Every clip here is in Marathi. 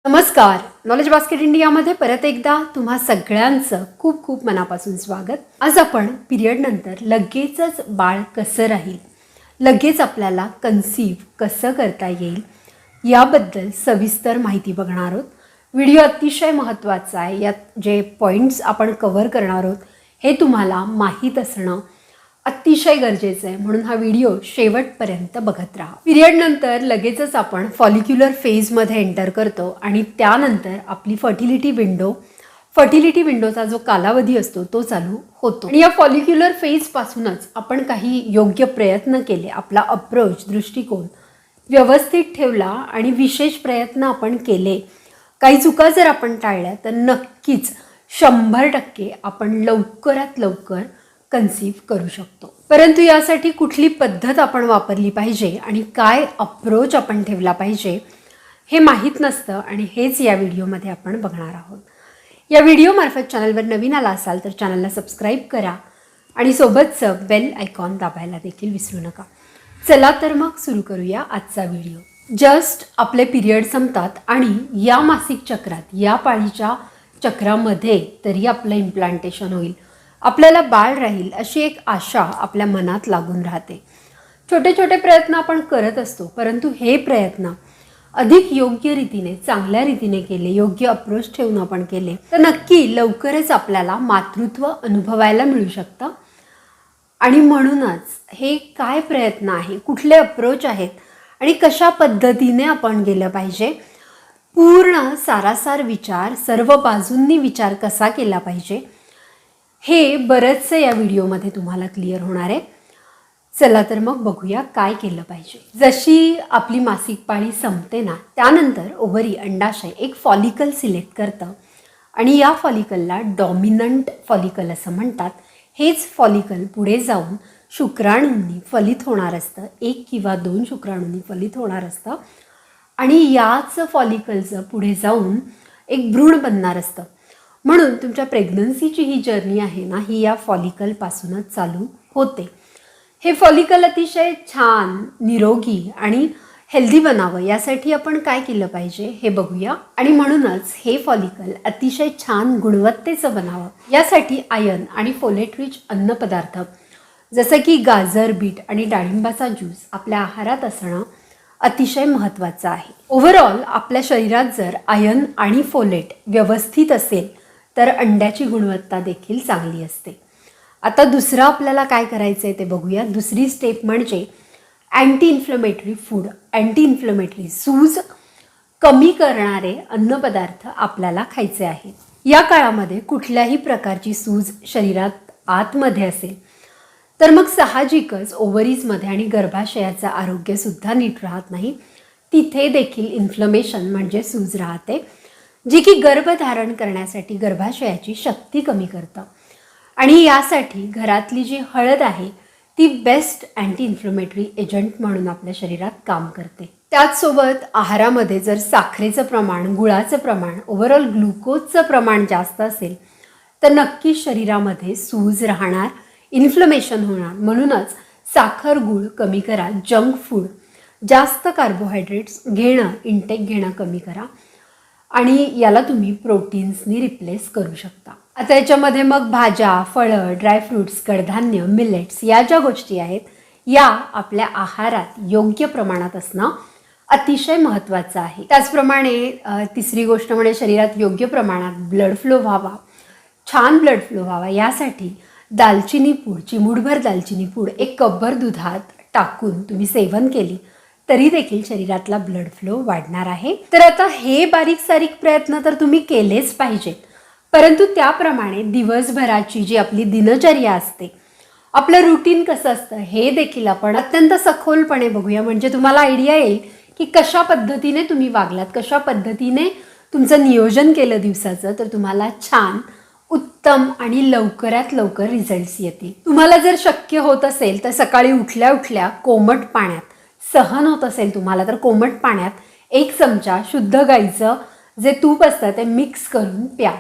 नमस्कार. नॉलेज बास्केट इंडियामध्ये परत एकदा तुम्हा सगळ्यांचं खूप खूप मनापासून स्वागत. आज आपण पिरियड नंतर लगेचच बाळ कसं राहील, लगेच आपल्याला कन्सीव्ह कसं करता येईल याबद्दल सविस्तर माहिती बघणार आहोत. व्हिडिओ अतिशय महत्त्वाचा आहे. यात जे पॉईंट्स आपण कव्हर करणार आहोत हे तुम्हाला माहीत असणं अतिशय गरजेचं आहे, म्हणून हा व्हिडिओ शेवटपर्यंत बघत राहा. पिरियड नंतर लगेचच आपण फॉलिक्युलर फेजमध्ये एंटर करतो आणि त्यानंतर आपली फर्टिलिटी विंडोचा जो कालावधी असतो तो चालू होतो. आणि या फॉलिक्युलर फेजपासूनच आपण काही योग्य प्रयत्न केले, आपला अप्रोच दृष्टिकोन व्यवस्थित ठेवला आणि विशेष प्रयत्न आपण केले, काही चुका जर आपण टाळल्या तर नक्कीच 100% आपण लवकरात लवकर कन्सीव्ह करू शकतो. परंतु यासाठी कुठली पद्धत आपण वापरली पाहिजे आणि काय अप्रोच आपण ठेवला पाहिजे हे माहीत नसतं, आणि हेच या व्हिडिओमध्ये आपण बघणार आहोत. या व्हिडिओमार्फत चॅनलवर नवीन आला असाल तर चॅनलला सबस्क्राईब करा आणि सोबतचं बेल आयकॉन दाबायला देखील विसरू नका. चला तर मग सुरू करूया आजचा व्हिडिओ. जस्ट आपले पिरियड संपतात आणि या मासिक चक्रात, या पाळीच्या चक्रामध्ये तरी आपलं इम्प्लांटेशन होईल, आपल्याला बाळ राहील अशी एक आशा आपल्या मनात लागून राहते. छोटे छोटे प्रयत्न आपण करत असतो, परंतु हे प्रयत्न अधिक योग्य रीतीने, चांगल्या रीतीने केले, योग्य अप्रोच ठेवून आपण केले तर नक्की लवकरच आपल्याला मातृत्व अनुभवायला मिळू शकतं. आणि म्हणूनच हे काय प्रयत्न आहे, कुठले अप्रोच आहेत आणि कशा पद्धतीने आपण गेलं पाहिजे, पूर्ण सारासार विचार, सर्व बाजूंनी विचार कसा केला पाहिजे हे बरंचसं या व्हिडिओमध्ये तुम्हाला क्लिअर होणार आहे. चला तर मग बघूया काय केलं पाहिजे. जशी आपली मासिक पाळी संपते ना, त्यानंतर ओव्हरी, अंडाशय एक फॉलिकल सिलेक्ट करतं आणि या फॉलिकलला डॉमिनंट फॉलिकल असं म्हणतात. हेच फॉलिकल पुढे जाऊन शुक्राणूंनी फलित होणार असतं, 1 किंवा 2 शुक्राणूंनी फलित होणार असतं आणि याच फॉलिकलचं पुढे जाऊन एक भ्रूण बनणार असतं. म्हणून तुमच्या प्रेग्नन्सीची ही जर्नी आहे ना, ही या फॉलिकलपासूनच चालू होते. हे फॉलिकल अतिशय छान, निरोगी आणि हेल्दी बनावं यासाठी आपण काय केलं पाहिजे हे बघूया. आणि म्हणूनच हे फॉलिकल अतिशय छान गुणवत्तेचं बनावं यासाठी आयर्न आणि फोलेट रिच अन्नपदार्थ जसं की गाजर, बीट आणि डाळिंबाचा ज्यूस आपल्या आहारात असणं अतिशय महत्त्वाचं आहे. ओव्हरऑल आपल्या शरीरात जर आयर्न आणि फोलेट व्यवस्थित असेल तर अंड्याची गुणवत्ता देखील चांगली असते. आता दुसरं आपल्याला काय करायचं आहे ते बघूया. दुसरी स्टेप म्हणजे anti inflammatory food, anti inflammatory सूज कमी करणारे अन्नपदार्थ आपल्याला खायचे आहेत. या काळामध्ये कुठल्याही प्रकारची सूज शरीरात आतमध्ये असेल तर मग साहजिकच ओव्हरीजमध्ये आणि गर्भाशयाचं आरोग्यसुद्धा नीट राहत नाही. तिथे देखील इन्फ्लमेशन म्हणजे सूज राहते, जी की गर्भधारण करण्यासाठी गर्भाशयाची शक्ती कमी करतं. आणि यासाठी घरातली जी हळद आहे ती बेस्ट अँटी इन्फ्लमेटरी एजंट म्हणून आपल्या शरीरात काम करते. त्याचसोबत आहारामध्ये जर साखरेचं प्रमाण, गुळाचं प्रमाण, ओव्हरऑल ग्लुकोजचं प्रमाण जास्त असेल तर नक्की शरीरामध्ये सूज राहणार, इन्फ्लमेशन होणार. म्हणूनच साखर, गूळ कमी करा, जंक फूड, जास्त कार्बोहायड्रेट्स इंटेक घेणं कमी करा आणि याला तुम्ही प्रोटीन्सनी रिप्लेस करू शकता. आता याच्यामध्ये मग भाज्या, फळं, ड्रायफ्रूट्स, कडधान्य, मिलेट्स या ज्या गोष्टी आहेत या आपल्या आहारात योग्य प्रमाणात असणं अतिशय महत्त्वाचं आहे. त्याचप्रमाणे तिसरी गोष्ट म्हणजे शरीरात योग्य प्रमाणात ब्लड फ्लो व्हावा, छान ब्लड फ्लो व्हावा यासाठी दालचिनी पूड, चिमूटभर दालचिनी पूड 1 कपभर दुधात टाकून तुम्ही सेवन केली तरी देखील शरीरातला ब्लड फ्लो वाढणार आहे. तर आता हे बारीक सारीक प्रयत्न तर तुम्ही केलेच पाहिजेत, परंतु त्याप्रमाणे दिवसभराची जी आपली दिनचर्या असते, आपलं रुटीन कसं असतं हे देखील आपण अत्यंत सखोलपणे बघूया. म्हणजे तुम्हाला आयडिया येईल की कशा पद्धतीने तुम्ही वागलात, कशा पद्धतीने तुमचं नियोजन केलं दिवसाचं तर तुम्हाला छान, उत्तम आणि लवकरात लवकर रिझल्ट्स येतील. तुम्हाला जर शक्य होत असेल तर सकाळी उठल्या उठल्या कोमट पाण्यात, सहन होत असेल तुम्हाला तर कोमट पाण्यात 1 चमचा शुद्ध गाईचं जे तूप असतं ते मिक्स करून प्या,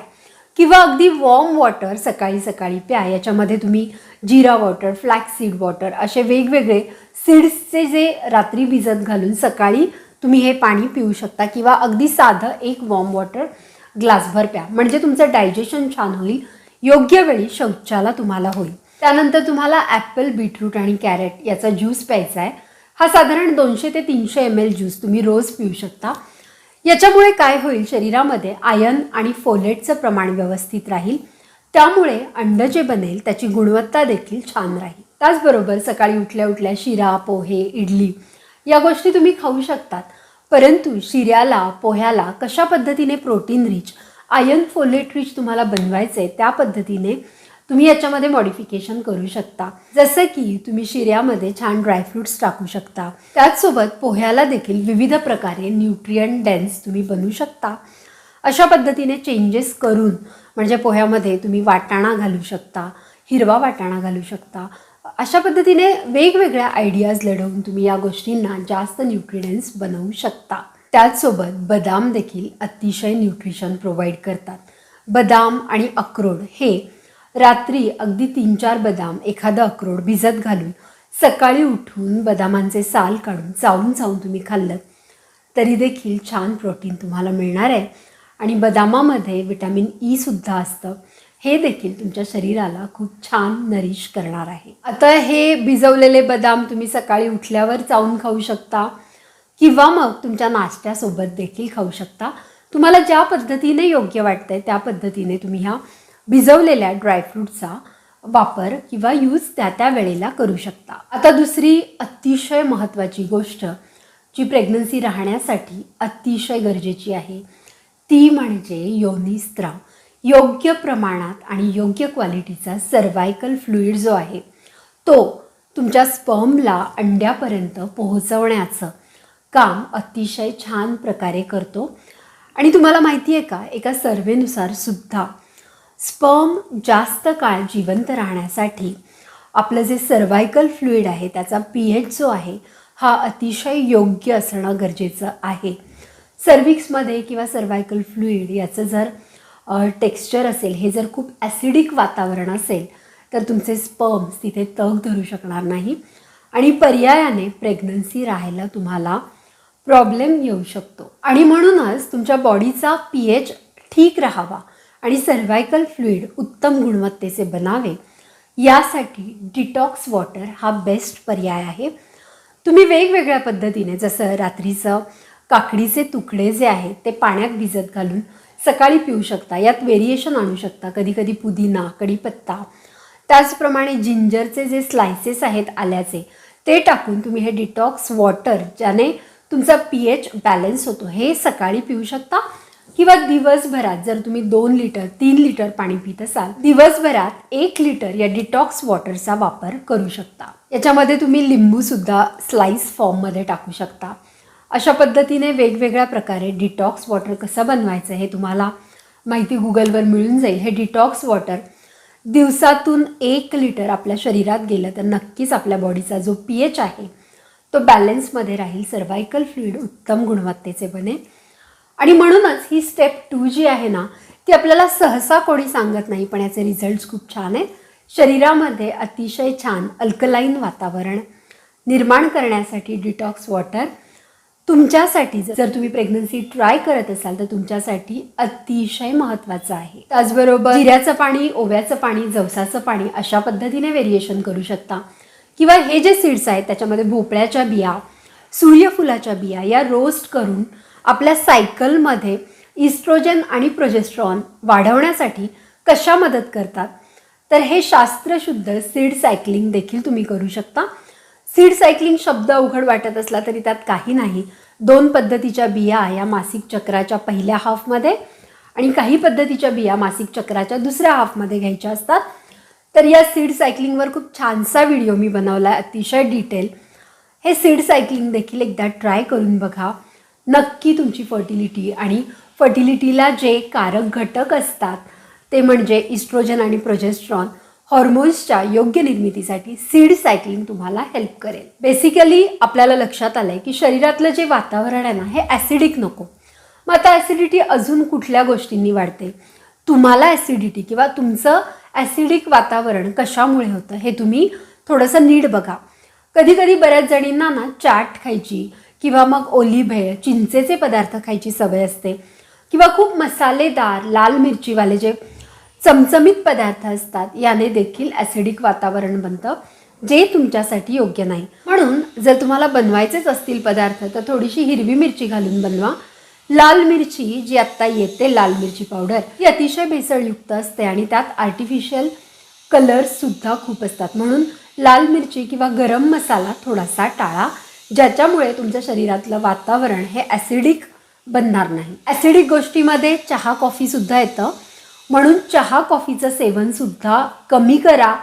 किंवा अगदी वॉर्म वॉटर सकाळी सकाळी प्या. याच्यामध्ये तुम्ही जिरा वॉटर, फ्लॅक्स सीड वॉटर असे वेगवेगळे सीड्सचे जे रात्री भिजत घालून सकाळी तुम्ही हे पाणी पिऊ शकता किंवा अगदी साधं एक वॉर्म वॉटर ग्लासभर प्या, म्हणजे तुमचं डायजेशन छान होईल, योग्य वेळी शौचाला तुम्हाला होईल. त्यानंतर तुम्हाला ॲपल, बीटरूट आणि कॅरेट याचा ज्यूस प्यायचा आहे. हा साधारण 200 ते 300 ml ज्यूस तुम्ही रोज पिऊ शकता. याच्यामुळे काय होईल, शरीरामध्ये आयर्न आणि फोलेटचं प्रमाण व्यवस्थित राहील, त्यामुळे अंड जे बनेल त्याची गुणवत्ता देखील छान राहील. त्याचबरोबर सकाळी उठल्या उठल्या शिरा, पोहे, इडली या गोष्टी तुम्ही खाऊ शकतात, परंतु शिऱ्याला, पोह्याला कशा पद्धतीने protein rich, iron folate rich तुम्हाला बनवायचं आहे त्या पद्धतीने तुम्ही याच्यामध्ये मॉडिफिकेशन करू शकता. जसं की तुम्ही शिऱ्यामध्ये छान ड्रायफ्रूट्स टाकू शकता, त्याचसोबत पोह्याला देखील विविध प्रकारे न्यूट्रियंट डेन्स तुम्ही बनवू शकता. अशा पद्धतीने चेंजेस करून, म्हणजे पोह्यामध्ये तुम्ही वाटाणा घालू शकता, हिरवा वाटाणा घालू शकता, अशा पद्धतीने वेगवेगळ्या आयडियाज लढवून तुम्ही या गोष्टींना जास्त न्यूट्रिएंट्स बनवू शकता. त्याचसोबत बदाम देखील अतिशय न्यूट्रिशन प्रोव्हाइड करतात. बदाम आणि अक्रोड हे रात्री अगदी 3-4 बदाम, एखादं अक्रोड भिजत घालून सकाळी उठून बदामांचे साल काढून चावून तुम्ही खाल्लं तरी देखील छान प्रोटीन तुम्हाला मिळणार आहे. आणि बदामामध्ये विटॅमिन ई सुद्धा असतं, हे देखील तुमच्या शरीराला खूप छान नरिश करणार आहे. आता हे भिजवलेले बदाम तुम्ही सकाळी उठल्यावर चावून खाऊ शकता किंवा मग तुमच्या नाश्त्यासोबत देखील खाऊ शकता. तुम्हाला ज्या पद्धतीने योग्य वाटतंय त्या पद्धतीने तुम्ही ह्या भिजवलेल्या ड्रायफ्रूटचा वापर किंवा यूज त्या वेळेला करू शकता. आता दुसरी अतिशय महत्त्वाची गोष्ट जी प्रेग्नन्सी राहण्यासाठी अतिशय गरजेची आहे ती म्हणजे योनिस्त्राव. योग्य प्रमाणात आणि योग्य क्वालिटीचा सर्वायकल फ्लुइड जो आहे तो तुमच्या स्पर्मला अंड्यापर्यंत पोहोचवण्याचं काम अतिशय छान प्रकारे करतो. आणि तुम्हाला माहिती आहे का, एका सर्वेनुसार सुद्धा स्पर्म जास्त काळ जिवंत राहण्यासाठी आपलं जे सर्वायकल फ्लुइड आहे त्याचा pH जो आहे हा अतिशय योग्य असणं गरजेचं आहे. सर्विक्समध्ये किंवा सर्वायकल फ्लुइड याचं जर टेक्स्चर असेल, हे जर खूप ॲसिडिक वातावरण असेल तर तुमचे स्पर्म्स तिथे तग धरू शकणार नाही आणि पर्यायाने प्रेग्नन्सी राहायला तुम्हाला प्रॉब्लेम येऊ शकतो. आणि म्हणूनच तुमच्या बॉडीचा pH ठीक राहावा आणि सर्वायकल फ्लुइड उत्तम गुणवत्तेचे बनावे यासाठी डिटॉक्स वॉटर हा बेस्ट पर्याय आहे. तुम्ही वेगवेगळ्या पद्धतीने, जसं रात्रीचं काकडीचे तुकडे जे आहेत ते पाण्यात भिजत घालून सकाळी पिऊ शकता, यात व्हेरिएशन आणू शकता. कधी पुदिना, कढीपत्ता, त्याचप्रमाणे जिंजरचे जे स्लायसेस आहेत आल्याचे ते टाकून तुम्ही हे डिटॉक्स वॉटर, ज्याने तुमचा pH बॅलन्स होतो, हे सकाळी पिऊ शकता. किंवा दिवसभरात जर तुम्ही 2 लिटर 3 लिटर पाणी पित असाल, दिवसभरात 1 लिटर या डिटॉक्स वॉटरचा वापर करू शकता. याच्यामध्ये तुम्ही लिंबूसुद्धा स्लाइस फॉर्ममध्ये टाकू शकता. अशा पद्धतीने वेगवेगळ्या प्रकारे डिटॉक्स वॉटर कसं बनवायचं हे तुम्हाला माहिती गुगलवर मिळून जाईल. हे डिटॉक्स वॉटर दिवसातून 1 लिटर आपल्या शरीरात गेलं तर नक्कीच आपल्या बॉडीचा जो pH आहे तो बॅलन्समध्ये राहील, सर्वायकल फ्लुइड उत्तम गुणवत्तेचे बनेल. आणि म्हणूनच ही स्टेप 2 जी आहे ना ती आपल्याला सहसा कोणी सांगत नाही, पण याचे रिझल्ट्स खूप छान आहेत. शरीरामध्ये अतिशय छान अल्कलाईन वातावरण निर्माण करण्यासाठी डिटॉक्स वॉटर तुमच्यासाठी, जर तुम्ही प्रेग्नन्सी ट्राय करत असाल तर तुमच्यासाठी अतिशय महत्त्वाचं आहे. त्याचबरोबर जिऱ्याचं पाणी, ओव्याचं पाणी, जवसाचं पाणी अशा पद्धतीने व्हेरिएशन करू शकता. किंवा हे जे सीड्स आहेत त्याच्यामध्ये भोपळ्याच्या बिया, सूर्यफुलाच्या बिया या रोस्ट करून आपल्या सायकलमध्ये इस्ट्रोजन आणि प्रोजेस्ट्रॉन वाढवण्यासाठी कशा मदत करतात, तर हे शास्त्रशुद्ध सीड सायकलिंग देखील तुम्ही करू शकता. सीड सायकलिंग शब्द अवघड वाटत असला तरी त्यात काही नाही. 2 पद्धतीच्या बिया या मासिक चक्राच्या पहिल्या हाफमध्ये आणि काही पद्धतीच्या बिया मासिक चक्राच्या दुसऱ्या हाफमध्ये घ्यायच्या असतात. तर या सीड सायकलिंगवर खूप छानसा व्हिडिओ मी बनवला आहे, अतिशय डिटेल. हे सीड सायकलिंग देखील एकदा ट्राय करून बघा. नक्की तुमची फर्टिलिटी आणि फर्टिलिटीला जे कारक घटक असतात ते म्हणजे इस्ट्रोजन आणि प्रोजेस्ट्रॉन हॉर्मोन्सच्या योग्य निर्मितीसाठी सीड सायकलिंग तुम्हाला हेल्प करेल. बेसिकली आपल्याला लक्षात आलं आहे की शरीरातलं जे वातावरण आहे ना हे ॲसिडिक नको. मग आता ॲसिडिटी अजून कुठल्या गोष्टींनी वाढते, तुम्हाला ॲसिडिटी किंवा तुमचं ॲसिडिक वातावरण कशामुळे होतं हे तुम्ही थोडंसं नीट बघा. कधी बऱ्याच जणींना ना चाट खायची किंवा मग ओली भेळ, चिंचेचे पदार्थ खायची सवय असते किंवा खूप मसालेदार लाल मिरचीवाले जे चमचमीत पदार्थ असतात याने देखील ॲसिडिक वातावरण बनतं, जे तुमच्यासाठी योग्य नाही. म्हणून जर तुम्हाला बनवायचेच असतील पदार्थ तर थोडीशी हिरवी मिरची घालून बनवा. लाल मिरची जी आत्ता येते, लाल मिरची पावडर, ही अतिशय भेसळयुक्त असते आणि त्यात आर्टिफिशियल कलर्ससुद्धा खूप असतात. म्हणून लाल मिरची किंवा गरम मसाला थोडासा टाळा, ज्याच्यामुळे तुमच्या शरीरातलं वातावरण हे ॲसिडिक बनणार नाही. ॲसिडिक गोष्टीमध्ये चहा कॉफीसुद्धा येतं, म्हणून चहा कॉफीचं सेवनसुद्धा कमी करा.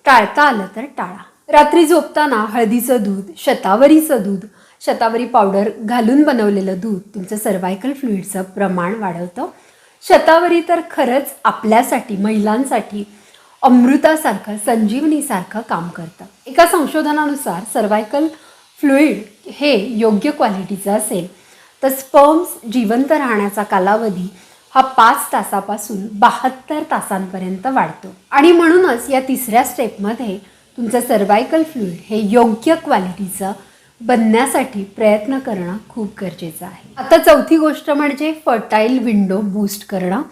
टाळता आलं तर टाळा. रात्री झोपताना हळदीचं दूध, शतावरीचं दूध, शतावरी पावडर घालून बनवलेलं दूध तुमचं सर्व्हायकल फ्लुइडचं प्रमाण वाढवतं. शतावरी तर खरंच आपल्यासाठी, महिलांसाठी अमृतासारखं, संजीवनीसारखं काम करतं. एका संशोधनानुसार सर्व्हायकल फ्लुइड हे योग्य क्वालिटीचं असेल तर स्पर्म्स जिवंत राहण्याचा कालावधी हा 5 तासापासून 72 तासांपर्यंत वाढतो. आणि म्हणूनच या तिसऱ्या स्टेपमध्ये तुमचं सर्व्हायकल फ्लुइड हे योग्य क्वालिटीचं बनण्यासाठी प्रयत्न करणं खूप गरजेचं आहे. आता चौथी गोष्ट म्हणजे फर्टाईल विंडो बूस्ट करणं.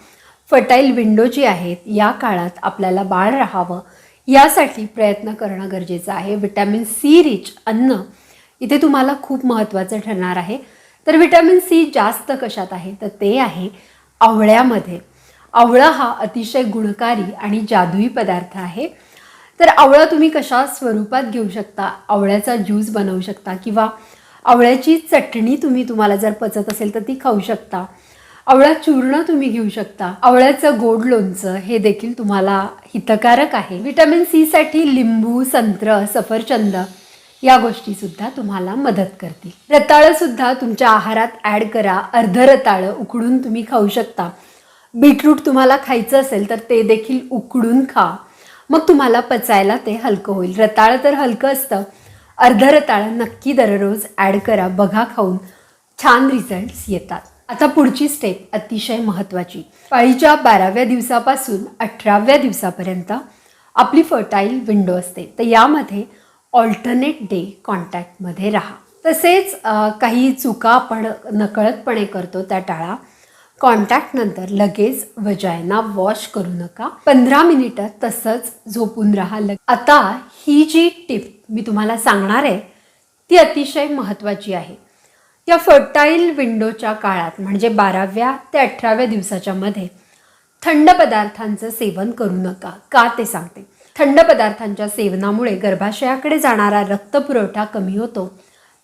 फर्टाईल विंडो जी आहेत या काळात आपल्याला बाळ राहावं यासाठी प्रयत्न करणं गरजेचं आहे. विटॅमिन सी रिच अन्न इथे तुम्हाला खूप महत्त्वाचं ठरणार आहे. तर विटॅमिन सी जास्त कशात आहे तर ते आहे आवळ्यामध्ये. आवळा हा अतिशय गुणकारी आणि जादुई पदार्थ आहे. तर आवळा तुम्ही कशा स्वरूपात घेऊ शकता, आवळ्याचा ज्यूस बनवू शकता किंवा आवळ्याची चटणी तुम्हाला जर पचत असेल तर ती खाऊ शकता. आवळा चूर्ण तुम्ही घेऊ शकता. आवळ्याचं गोड लोणचं हे देखील तुम्हाला हितकारक आहे. विटॅमिन सीसाठी लिंबू, संत्र, सफरचंद या गोष्टीसुद्धा तुम्हाला मदत करतील. रताळंसुद्धा तुमच्या आहारात ॲड करा. अर्ध रताळं उकडून तुम्ही खाऊ शकता. बीटरूट तुम्हाला खायचं असेल तर ते देखील उकडून खा, मग तुम्हाला पचायला ते हलकं होईल. रताळं तर हलकं असतं. अर्ध रताळं नक्की दररोज ॲड करा, बघा खाऊन छान रिझल्ट्स येतात. आता पुढची स्टेप अतिशय महत्त्वाची. पाळीच्या 12व्या दिवसापासून 18व्या दिवसापर्यंत आपली फर्टाईल विंडो असते. तर यामध्ये ऑल्टरनेट डे कॉन्टॅक्टमध्ये राहा. तसेच काही चुका आपण नकळतपणे करतो त्या टाळा. कॉन्टॅक्टनंतर लगेच वजायना वॉश करू नका. 15 मिनिटं तसंच झोपून राहा. आता ही जी टिप मी तुम्हाला सांगणार आहे ती अतिशय महत्त्वाची आहे. या फर्टाईल विंडोच्या काळात म्हणजे 12व्या ते 18व्या दिवसाच्या मध्ये थंड पदार्थांचं सेवन करू नका. का ते सांगते. थंड पदार्थांच्या सेवनामुळे गर्भाशयाकडे जाणारा रक्तपुरवठा कमी होतो.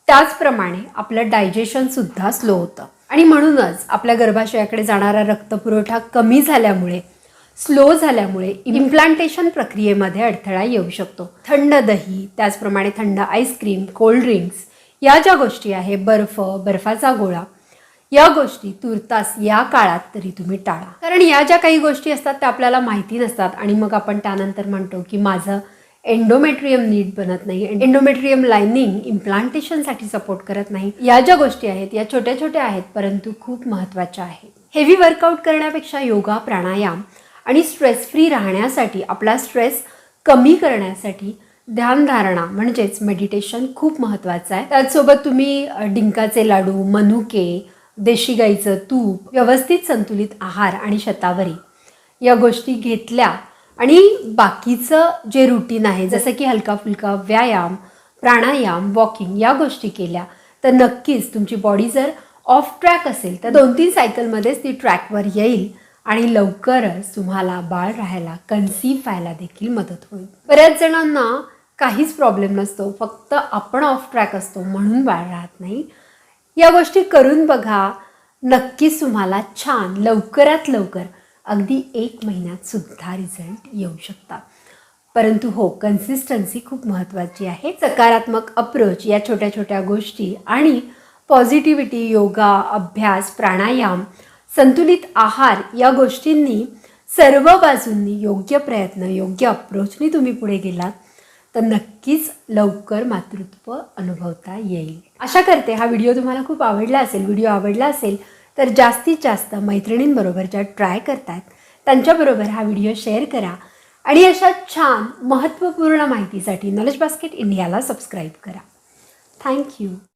त्याचप्रमाणे आपलं डायजेशनसुद्धा स्लो होतं आणि म्हणूनच आपल्या गर्भाशयाकडे जाणारा रक्तपुरवठा कमी झाल्यामुळे, स्लो झाल्यामुळे इम्प्लांटेशन प्रक्रियेमध्ये अडथळा येऊ शकतो. थंड दही, त्याचप्रमाणे थंड आईस्क्रीम, कोल्ड ड्रिंक्स या ज्या गोष्टी आहे, बर्फ, बर्फाचा गोळा, या गोष्टी तुर्तास या काळात तरी तुम्ही टाळा. कारण या ज्या काही गोष्टी असतात त्या आपल्याला माहिती नसतात आणि मग आपण त्यानंतर म्हणतो की माझं एंडोमेट्रियम नीट बनत नाही, एंडोमेट्रियम लायनिंग इम्प्लांटेशनसाठी सपोर्ट करत नाही. या ज्या गोष्टी आहेत या छोट्या छोट्या आहेत परंतु खूप महत्त्वाच्या आहेत. हेवी वर्कआउट करण्यापेक्षा योगा, प्राणायाम आणि स्ट्रेस फ्री राहण्यासाठी, आपला स्ट्रेस कमी करण्यासाठी ध्यानधारणा म्हणजेच मेडिटेशन खूप महत्त्वाचं आहे. त्याचसोबत तुम्ही डिंकाचे लाडू, मनुके, देशी गाईचं तूप, व्यवस्थित संतुलित आहार आणि शतावरी या गोष्टी घेतल्या आणि बाकीचं जे रुटीन आहे जसं की हलका फुलका व्यायाम, प्राणायाम, वॉकिंग या गोष्टी केल्या तर नक्कीच तुमची बॉडी जर ऑफ ट्रॅक असेल तर 2-3 सायकलमध्येच ती ट्रॅकवर येईल आणि लवकरच तुम्हाला बाळ राहायला, कन्सीव्ह व्हायला देखील मदत होईल. बऱ्याच जणांना काहीच प्रॉब्लेम नसतो, फक्त आपण ऑफ ट्रॅक असतो म्हणून बाळ राहत नाही. या गोष्टी करून बघा, नक्कीच तुम्हाला छान लवकरात लवकर अगदी 1 महिन्यात सुद्धा रिझल्ट येऊ शकतात. परंतु हो, कन्सिस्टन्सी खूप महत्त्वाची आहे. सकारात्मक अप्रोच या छोट्या छोट्या गोष्टी आणि पॉझिटिव्हिटी, योगा, अभ्यास, प्राणायाम, संतुलित आहार या गोष्टींनी सर्व बाजूंनी योग्य प्रयत्न, योग्य अप्रोचनी तुम्ही पुढे गेलात तर नक्कीच लवकर मातृत्व अनुभवता येईल. आशा करते हा व्हिडिओ तुम्हाला खूप आवडला असेल. व्हिडिओ आवडला असेल तर जास्तीत जास्त मैत्रिणींबरोबर ज्या ट्राय करतात त्यांच्याबरोबर हा व्हिडिओ शेअर करा आणि अशा छान महत्त्वपूर्ण माहितीसाठी नॉलेज बास्केट इंडियाला सबस्क्राईब करा. थँक्यू.